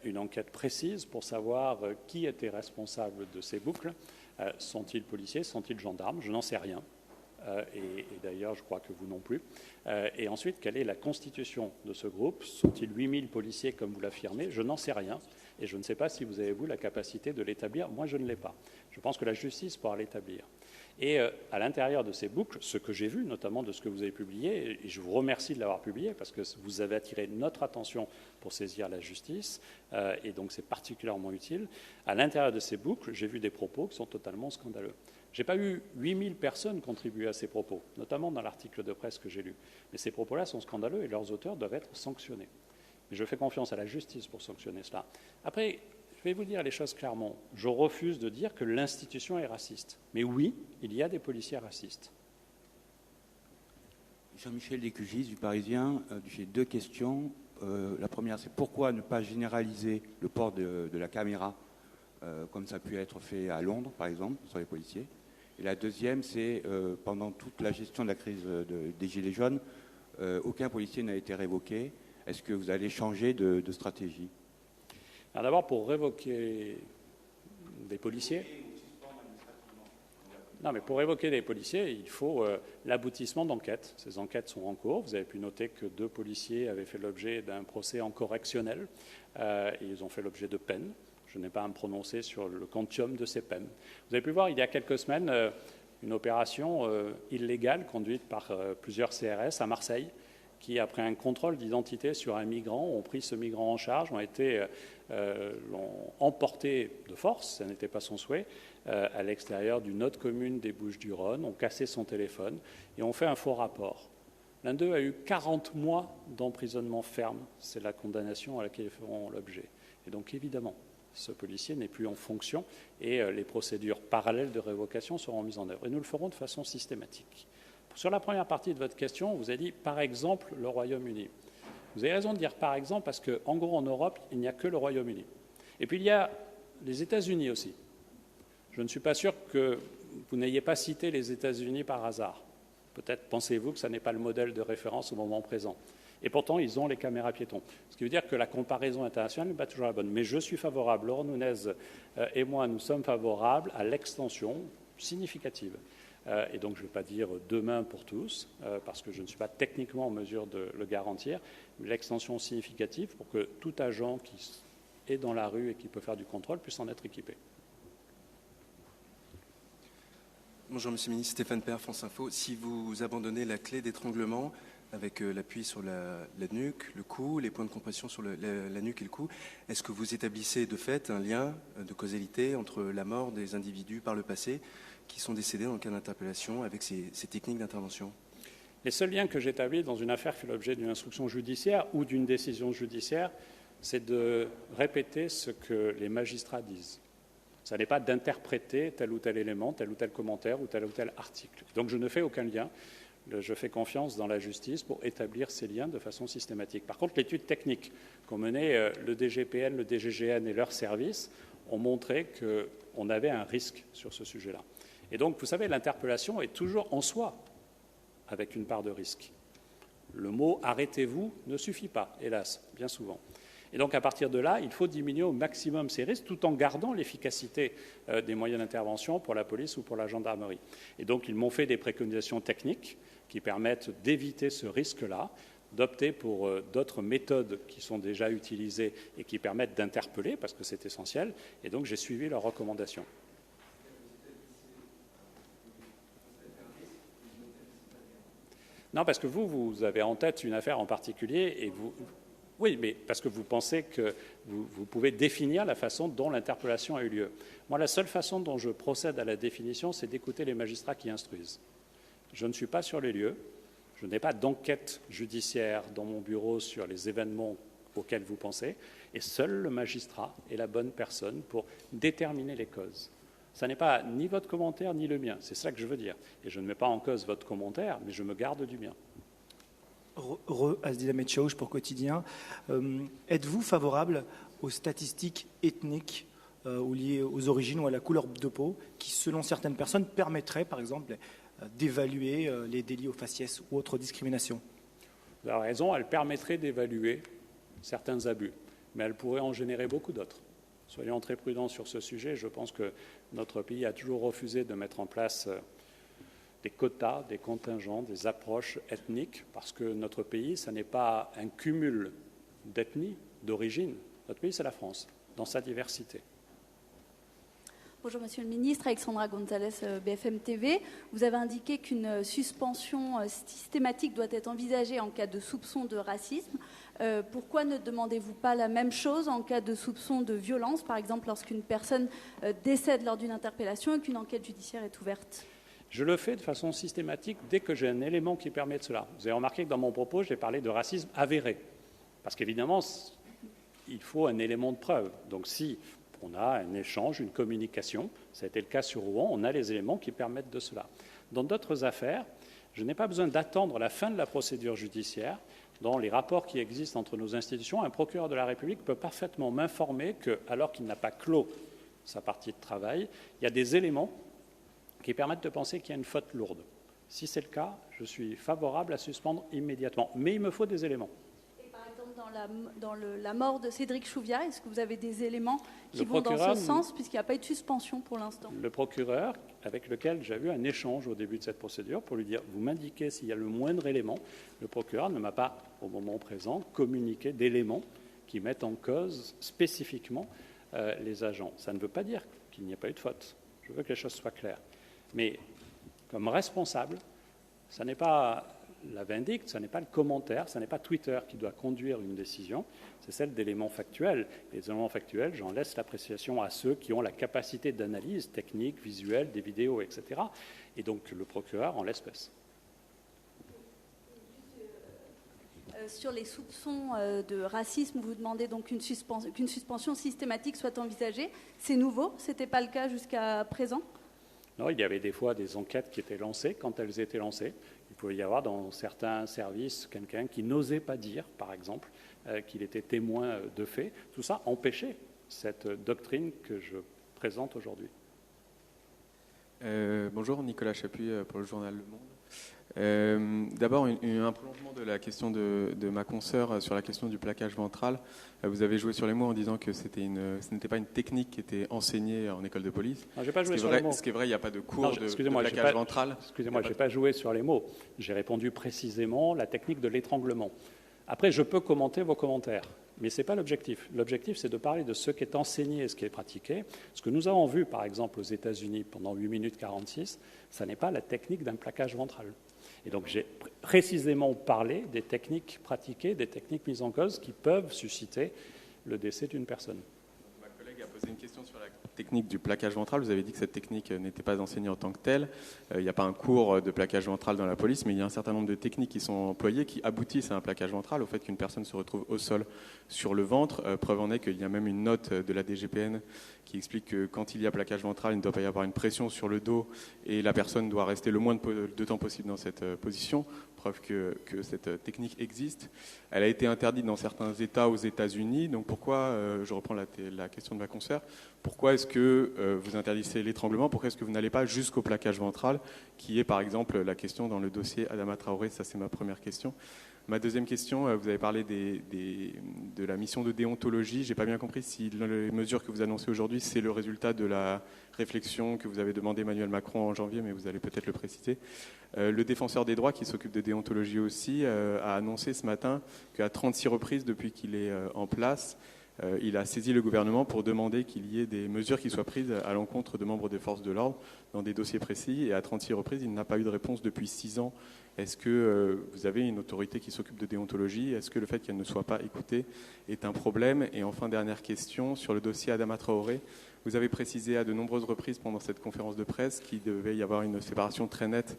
une enquête précise pour savoir qui était responsable de ces boucles. Sont-ils policiers? Sont-ils gendarmes? Je n'en sais rien. Et d'ailleurs, je crois que vous non plus. Et ensuite, quelle est la constitution de ce groupe? Sont-ils 8000 policiers comme vous l'affirmez? Je n'en sais rien. Et je ne sais pas si vous avez, vous, la capacité de l'établir. Moi, je ne l'ai pas. Je pense que la justice pourra l'établir. Et à l'intérieur de ces boucles, ce que j'ai vu, notamment de ce que vous avez publié, et je vous remercie de l'avoir publié parce que vous avez attiré notre attention pour saisir la justice, et donc c'est particulièrement utile. À l'intérieur de ces boucles, j'ai vu des propos qui sont totalement scandaleux. Je n'ai pas eu 8000 personnes contribuer à ces propos, notamment dans l'article de presse que j'ai lu. Mais ces propos-là sont scandaleux et leurs auteurs doivent être sanctionnés. Mais je fais confiance à la justice pour sanctionner cela. Après, je vais vous dire les choses clairement. Je refuse de dire que l'institution est raciste. Mais oui, il y a des policiers racistes. Jean-Michel Descugis, du Parisien. J'ai 2 questions. La première, c'est pourquoi ne pas généraliser le port de la caméra, comme ça a pu être fait à Londres, par exemple, sur les policiers. Et la deuxième, c'est pendant toute la gestion de la crise des Gilets jaunes, aucun policier n'a été révoqué. Est-ce que vous allez changer de stratégie? Alors d'abord, pour révoquer des policiers, non, mais pour évoquer des policiers, il faut l'aboutissement d'enquêtes. Ces enquêtes sont en cours. Vous avez pu noter que 2 policiers avaient fait l'objet d'un procès en correctionnel et ils ont fait l'objet de peines. Je n'ai pas à me prononcer sur le quantum de ces peines. Vous avez pu voir il y a quelques semaines une opération illégale conduite par plusieurs CRS à Marseille qui, après un contrôle d'identité sur un migrant, ont pris ce migrant en charge, l'ont emporté de force, ce n'était pas son souhait, à l'extérieur d'une autre commune des Bouches-du-Rhône, ont cassé son téléphone et ont fait un faux rapport. L'un d'eux a eu 40 mois d'emprisonnement ferme, c'est la condamnation à laquelle ils feront l'objet. Et donc évidemment, ce policier n'est plus en fonction et les procédures parallèles de révocation seront mises en œuvre. Et nous le ferons de façon systématique. Sur la première partie de votre question, vous avez dit par exemple le Royaume-Uni. Vous avez raison de dire par exemple parce qu'en gros en Europe, il n'y a que le Royaume-Uni. Et puis il y a les États-Unis aussi. Je ne suis pas sûr que vous n'ayez pas cité les États-Unis par hasard. Peut-être pensez-vous que ça n'est pas le modèle de référence au moment présent. Et pourtant, ils ont les caméras piétons. Ce qui veut dire que la comparaison internationale n'est pas toujours la bonne. Mais je suis favorable, Laurent Nunez et moi, nous sommes favorables à l'extension significative. Et donc, je ne vais pas dire demain pour tous, parce que je ne suis pas techniquement en mesure de le garantir, mais l'extension significative pour que tout agent qui est dans la rue et qui peut faire du contrôle puisse en être équipé. Bonjour Monsieur le Ministre, Stéphane Père, France Info. Si vous abandonnez la clé d'étranglement avec l'appui sur la nuque, le cou, les points de compression sur la nuque et le cou, est-ce que vous établissez de fait un lien de causalité entre la mort des individus par le passé qui sont décédés dans le cas d'interpellation avec ces techniques d'intervention? Les seuls liens que j'établis dans une affaire qui fait l'objet d'une instruction judiciaire ou d'une décision judiciaire, c'est de répéter ce que les magistrats disent. Ça n'est pas d'interpréter tel ou tel élément, tel ou tel commentaire ou tel article. Donc je ne fais aucun lien. Je fais confiance dans la justice pour établir ces liens de façon systématique. Par contre, l'étude technique qu'ont menée le DGPN, le DGGN et leurs services ont montré qu'on avait un risque sur ce sujet-là. Et donc, vous savez, l'interpellation est toujours en soi avec une part de risque. Le mot « arrêtez-vous » ne suffit pas, hélas, bien souvent. Et donc, à partir de là, il faut diminuer au maximum ces risques tout en gardant l'efficacité des moyens d'intervention pour la police ou pour la gendarmerie. Et donc, ils m'ont fait des préconisations techniques qui permettent d'éviter ce risque-là, d'opter pour d'autres méthodes qui sont déjà utilisées et qui permettent d'interpeller, parce que c'est essentiel. Et donc, j'ai suivi leurs recommandations. Non, parce que vous avez en tête une affaire en particulier et vous... Oui, mais parce que vous pensez que vous pouvez définir la façon dont l'interpellation a eu lieu. Moi, la seule façon dont je procède à la définition, c'est d'écouter les magistrats qui instruisent. Je ne suis pas sur les lieux, je n'ai pas d'enquête judiciaire dans mon bureau sur les événements auxquels vous pensez, et seul le magistrat est la bonne personne pour déterminer les causes. Ça n'est pas ni votre commentaire ni le mien, c'est ça que je veux dire. Et je ne mets pas en cause votre commentaire, mais je me garde du mien. Asdina Metchaouch pour Quotidien. Êtes-vous favorable aux statistiques ethniques ou liées aux origines ou à la couleur de peau qui, selon certaines personnes, permettraient, par exemple, d'évaluer les délits aux faciès ou autres discriminations? Vous avez raison, elle permettrait d'évaluer certains abus, mais elle pourrait en générer beaucoup d'autres. Soyons très prudents sur ce sujet. Je pense que notre pays a toujours refusé de mettre en place des quotas, des contingents, des approches ethniques, parce que notre pays, ce n'est pas un cumul d'ethnies, d'origine. Notre pays, c'est la France, dans sa diversité. Bonjour Monsieur le Ministre, Alexandra Gonzalez, BFM TV. Vous avez indiqué qu'une suspension systématique doit être envisagée en cas de soupçon de racisme. Pourquoi ne demandez-vous pas la même chose en cas de soupçon de violence, par exemple lorsqu'une personne décède lors d'une interpellation et qu'une enquête judiciaire est ouverte ? Je le fais de façon systématique dès que j'ai un élément qui permet de cela. Vous avez remarqué que dans mon propos, j'ai parlé de racisme avéré. Parce qu'évidemment, il faut un élément de preuve. Donc si on a un échange, une communication, ça a été le cas sur Rouen, on a les éléments qui permettent de cela. Dans d'autres affaires, je n'ai pas besoin d'attendre la fin de la procédure judiciaire. Dans les rapports qui existent entre nos institutions, un procureur de la République peut parfaitement m'informer que, alors qu'il n'a pas clos sa partie de travail, il y a des éléments qui permettent de penser qu'il y a une faute lourde. Si c'est le cas, je suis favorable à suspendre immédiatement. Mais il me faut des éléments. Et par exemple, dans la mort de Cédric Chouviat, est-ce que vous avez des éléments qui vont dans ce sens, puisqu'il n'y a pas eu de suspension pour l'instant? Le procureur, avec lequel j'ai eu un échange au début de cette procédure, pour lui dire, vous m'indiquez s'il y a le moindre élément, le procureur ne m'a pas, au moment présent, communiqué d'éléments qui mettent en cause spécifiquement les agents. Ça ne veut pas dire qu'il n'y a pas eu de faute. Je veux que les choses soient claires. Mais comme responsable, ça n'est pas la vindicte, ce n'est pas le commentaire, ce n'est pas Twitter qui doit conduire une décision, c'est celle d'éléments factuels. Les éléments factuels, j'en laisse l'appréciation à ceux qui ont la capacité d'analyse technique, visuelle, des vidéos, etc. Et donc le procureur en l'espèce. Sur les soupçons de racisme, vous demandez donc qu'une suspension systématique soit envisagée. C'est nouveau, ce n'était pas le cas jusqu'à présent? Non, il y avait des fois des enquêtes qui étaient lancées. Quand elles étaient lancées, il pouvait y avoir dans certains services quelqu'un qui n'osait pas dire, par exemple, qu'il était témoin de faits. Tout ça empêchait cette doctrine que je présente aujourd'hui. Bonjour, Nicolas Chapuis pour le journal Le Monde. D'abord, un prolongement de la question de ma consoeur sur la question du plaquage ventral. Vous avez joué sur les mots en disant que ce n'était pas une technique qui était enseignée en école de police. Non, j'ai pas joué sur les mots. Ce qui est vrai, il n'y a pas de cours de plaquage ventral. Excusez-moi, je n'ai pas joué sur les mots. J'ai répondu précisément la technique de l'étranglement. Après, je peux commenter vos commentaires, mais ce n'est pas l'objectif. L'objectif, c'est de parler de ce qui est enseigné et ce qui est pratiqué. Ce que nous avons vu, par exemple, aux États-Unis pendant 8 minutes 46, ça n'est pas la technique d'un plaquage ventral. Et donc j'ai précisément parlé des techniques pratiquées, des techniques mises en cause qui peuvent susciter le décès d'une personne. Ma collègue a posé une question sur la technique du plaquage ventral. Vous avez dit que cette technique n'était pas enseignée en tant que telle. Il n'y a pas un cours de plaquage ventral dans la police, mais il y a un certain nombre de techniques qui sont employées qui aboutissent à un plaquage ventral, au fait qu'une personne se retrouve au sol sur le ventre. Preuve en est qu'il y a même une note de la DGPN qui explique que quand il y a plaquage ventral, il ne doit pas y avoir une pression sur le dos et la personne doit rester le moins de temps possible dans cette position. Preuve que cette technique existe. Elle a été interdite dans certains États aux États-Unis. Donc pourquoi, je reprends la question de ma consoeur, pourquoi est-ce que vous interdisez l'étranglement? Pourquoi est-ce que vous n'allez pas jusqu'au plaquage ventral, qui est par exemple la question dans le dossier Adama Traoré? Ça, c'est ma première question. Ma deuxième question, vous avez parlé de la mission de déontologie. Je n'ai pas bien compris si les mesures que vous annoncez aujourd'hui, c'est le résultat de la réflexion que vous avez demandé Emmanuel Macron en janvier, mais vous allez peut-être le préciser. Le défenseur des droits, qui s'occupe de déontologie aussi, a annoncé ce matin qu'à 36 reprises depuis qu'il est en place, il a saisi le gouvernement pour demander qu'il y ait des mesures qui soient prises à l'encontre de membres des forces de l'ordre dans des dossiers précis. Et à 36 reprises, il n'a pas eu de réponse depuis 6 ans. Est-ce que vous avez une autorité qui s'occupe de déontologie? Est-ce que le fait qu'elle ne soit pas écoutée est un problème? Et enfin, dernière question, sur le dossier Adama Traoré, vous avez précisé à de nombreuses reprises pendant cette conférence de presse qu'il devait y avoir une séparation très nette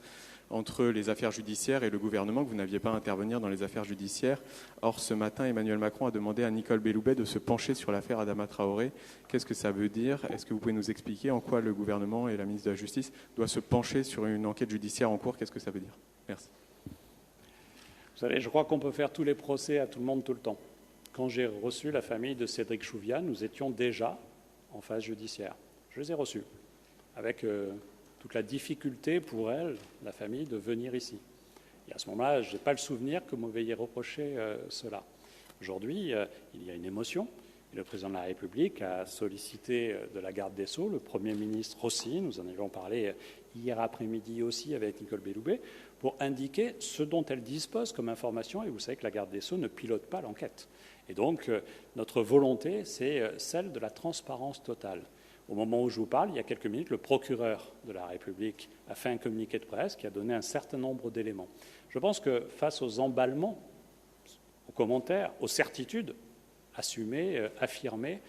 entre les affaires judiciaires et le gouvernement, que vous n'aviez pas à intervenir dans les affaires judiciaires. Or, ce matin, Emmanuel Macron a demandé à Nicole Belloubet de se pencher sur l'affaire Adama Traoré. Qu'est-ce que ça veut dire? Est-ce que vous pouvez nous expliquer en quoi le gouvernement et la ministre de la Justice doivent se pencher sur une enquête judiciaire en cours? Qu'est-ce que ça veut dire? Merci. Vous savez, je crois qu'on peut faire tous les procès à tout le monde tout le temps. Quand j'ai reçu la famille de Cédric Chouviat, nous étions déjà en phase judiciaire. Je les ai reçus avec toute la difficulté pour elle, la famille, de venir ici. Et à ce moment-là, je n'ai pas le souvenir que vous m'ayez reproché cela. Aujourd'hui, il y a une émotion. Et le président de la République a sollicité de la garde des Sceaux, le Premier ministre aussi, nous en avions parlé hier après-midi aussi avec Nicole Belloubet, pour indiquer ce dont elle dispose comme information. Et vous savez que la garde des Sceaux ne pilote pas l'enquête. Et donc, notre volonté, c'est celle de la transparence totale. Au moment où je vous parle, il y a quelques minutes, le procureur de la République a fait un communiqué de presse qui a donné un certain nombre d'éléments. Je pense que face aux emballements, aux commentaires, aux certitudes assumées, affirmées,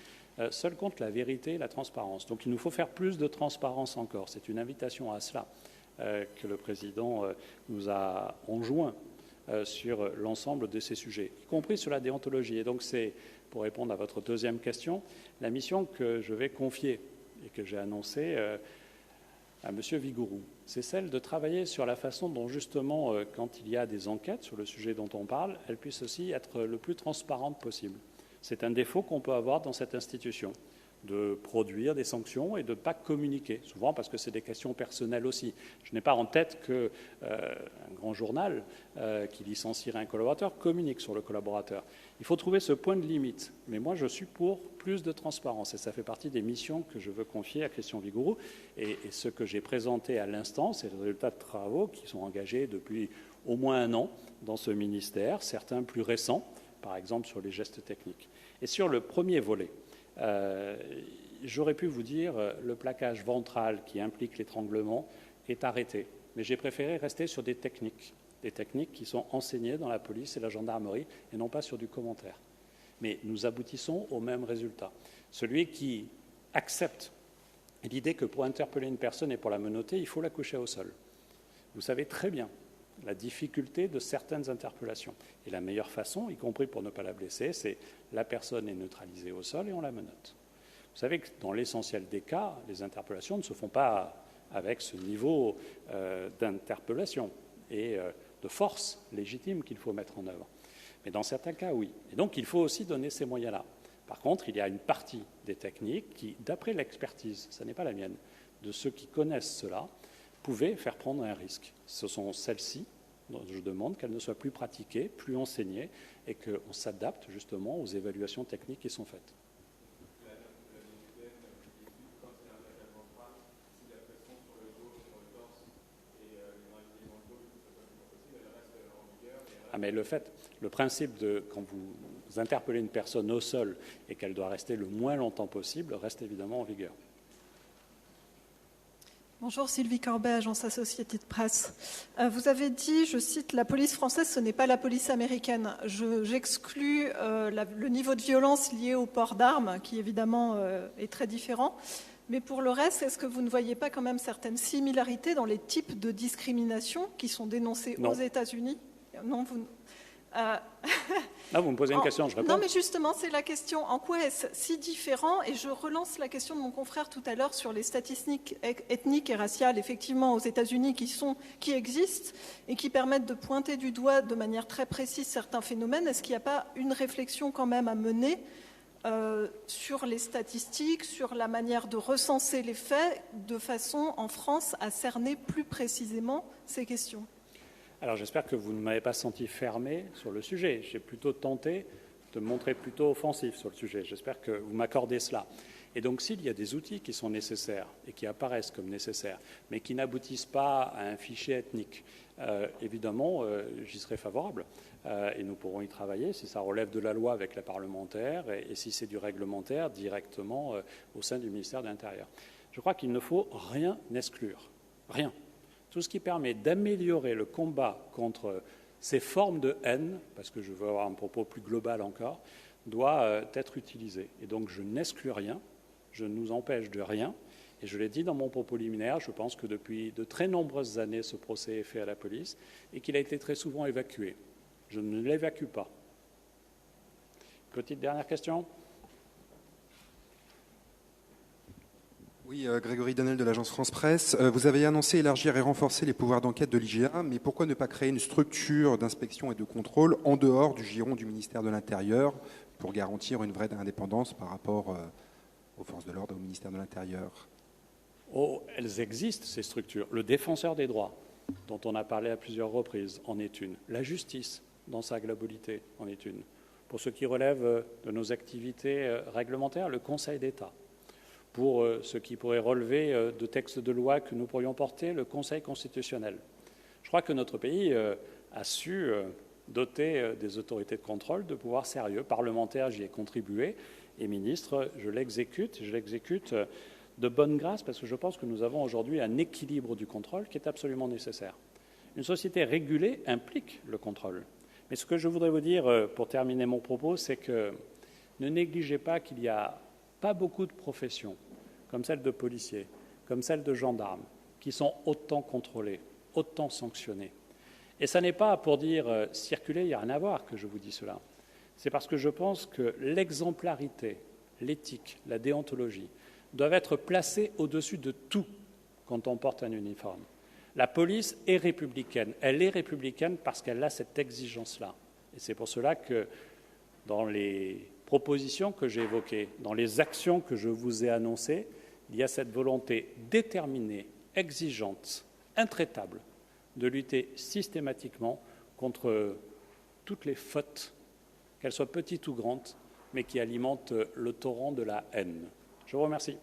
seul compte la vérité et la transparence. Donc il nous faut faire plus de transparence encore. C'est une invitation à cela que le président nous a enjoint sur l'ensemble de ces sujets, y compris sur la déontologie. Et donc c'est, pour répondre à votre deuxième question, la mission que je vais confier et que j'ai annoncée à M. Vigouroux. C'est celle de travailler sur la façon dont, justement, quand il y a des enquêtes sur le sujet dont on parle, elles puissent aussi être le plus transparentes possible. C'est un défaut qu'on peut avoir dans cette institution. de produire des sanctions et de ne pas communiquer, souvent parce que c'est des questions personnelles aussi. Je n'ai pas en tête qu'un grand journal qui licencierait un collaborateur communique sur le collaborateur. Il faut trouver ce point de limite. Mais moi, je suis pour plus de transparence et ça fait partie des missions que je veux confier à Christian Vigourou. Et ce que j'ai présenté à l'instant, c'est le résultat de travaux qui sont engagés depuis au moins 1 an dans ce ministère, certains plus récents, par exemple sur les gestes techniques. Et sur le premier volet, j'aurais pu vous dire le plaquage ventral qui implique l'étranglement est arrêté. Mais j'ai préféré rester sur des techniques qui sont enseignées dans la police et la gendarmerie et non pas sur du commentaire. Mais nous aboutissons au même résultat. Celui qui accepte l'idée que pour interpeller une personne et pour la menotter, il faut la coucher au sol. Vous savez très bien la difficulté de certaines interpellations. Et la meilleure façon, y compris pour ne pas la blesser, c'est la personne est neutralisée au sol et on la menotte. Vous savez que dans l'essentiel des cas, les interpellations ne se font pas avec ce niveau d'interpellation et de force légitime qu'il faut mettre en œuvre. Mais dans certains cas, oui. Et donc, il faut aussi donner ces moyens-là. Par contre, il y a une partie des techniques qui, d'après l'expertise, ce n'est pas la mienne, de ceux qui connaissent cela, pouvaient faire prendre un risque. Ce sont celles-ci dont je demande qu'elles ne soient plus pratiquées, plus enseignées, et qu'on s'adapte justement aux évaluations techniques qui sont faites. Ah, mais le principe de quand vous interpellez une personne au sol et qu'elle doit rester le moins longtemps possible reste évidemment en vigueur. Bonjour, Sylvie Corbet, agence Associated Press. Vous avez dit, je cite, « La police française, ce n'est pas la police américaine ». J'exclus le niveau de violence lié au port d'armes, qui évidemment est très différent. Mais pour le reste, est-ce que vous ne voyez pas quand même certaines similarités dans les types de discrimination qui sont dénoncés aux États-Unis ? Non, vous... Là, vous me posez une question, je réponds. Non, mais justement, c'est la question. En quoi est-ce si différent? Et je relance la question de mon confrère tout à l'heure sur les statistiques ethniques et raciales, effectivement, aux États-Unis qui existent et qui permettent de pointer du doigt de manière très précise certains phénomènes. Est-ce qu'il n'y a pas une réflexion quand même à mener sur les statistiques, sur la manière de recenser les faits, de façon, en France, à cerner plus précisément ces questions? Alors j'espère que vous ne m'avez pas senti fermé sur le sujet. J'ai plutôt tenté de me montrer plutôt offensif sur le sujet. J'espère que vous m'accordez cela. Et donc s'il y a des outils qui sont nécessaires et qui apparaissent comme nécessaires, mais qui n'aboutissent pas à un fichier ethnique, évidemment, j'y serai favorable. Et nous pourrons y travailler si ça relève de la loi avec les parlementaires et si c'est du réglementaire directement au sein du ministère de l'Intérieur. Je crois qu'il ne faut rien exclure. Rien. Tout ce qui permet d'améliorer le combat contre ces formes de haine, parce que je veux avoir un propos plus global encore, doit être utilisé. Et donc je n'exclus rien, je ne nous empêche de rien. Et je l'ai dit dans mon propos liminaire, je pense que depuis de très nombreuses années, ce procès est fait à la police et qu'il a été très souvent évacué. Je ne l'évacue pas. Petite dernière question. Oui, Grégory Danel de l'agence France Presse. Vous avez annoncé élargir et renforcer les pouvoirs d'enquête de l'IGA, mais pourquoi ne pas créer une structure d'inspection et de contrôle en dehors du giron du ministère de l'Intérieur pour garantir une vraie indépendance par rapport aux forces de l'ordre et au ministère de l'Intérieur? Oh, elles existent, ces structures. Le défenseur des droits, dont on a parlé à plusieurs reprises, en est une. La justice, dans sa globalité, en est une. Pour ce qui relève de nos activités réglementaires, le Conseil d'État. Pour ce qui pourrait relever de textes de loi que nous pourrions porter, le Conseil constitutionnel. Je crois que notre pays a su doter des autorités de contrôle de pouvoirs sérieux. Parlementaire, j'y ai contribué, et ministre, je l'exécute de bonne grâce parce que je pense que nous avons aujourd'hui un équilibre du contrôle qui est absolument nécessaire. Une société régulée implique le contrôle. Mais ce que je voudrais vous dire pour terminer mon propos, c'est que ne négligez pas qu'il y a pas beaucoup de professions, comme celle de policiers, comme celle de gendarmes, qui sont autant contrôlées, autant sanctionnées. Et ça n'est pas pour dire circuler, il n'y a rien à voir que je vous dis cela. C'est parce que je pense que l'exemplarité, l'éthique, la déontologie doivent être placées au-dessus de tout quand on porte un uniforme. La police est républicaine. Elle est républicaine parce qu'elle a cette exigence-là. Et c'est pour cela que dans les propositions que j'ai évoquées, dans les actions que je vous ai annoncées, il y a cette volonté déterminée, exigeante, intraitable, de lutter systématiquement contre toutes les fautes, qu'elles soient petites ou grandes, mais qui alimentent le torrent de la haine. Je vous remercie.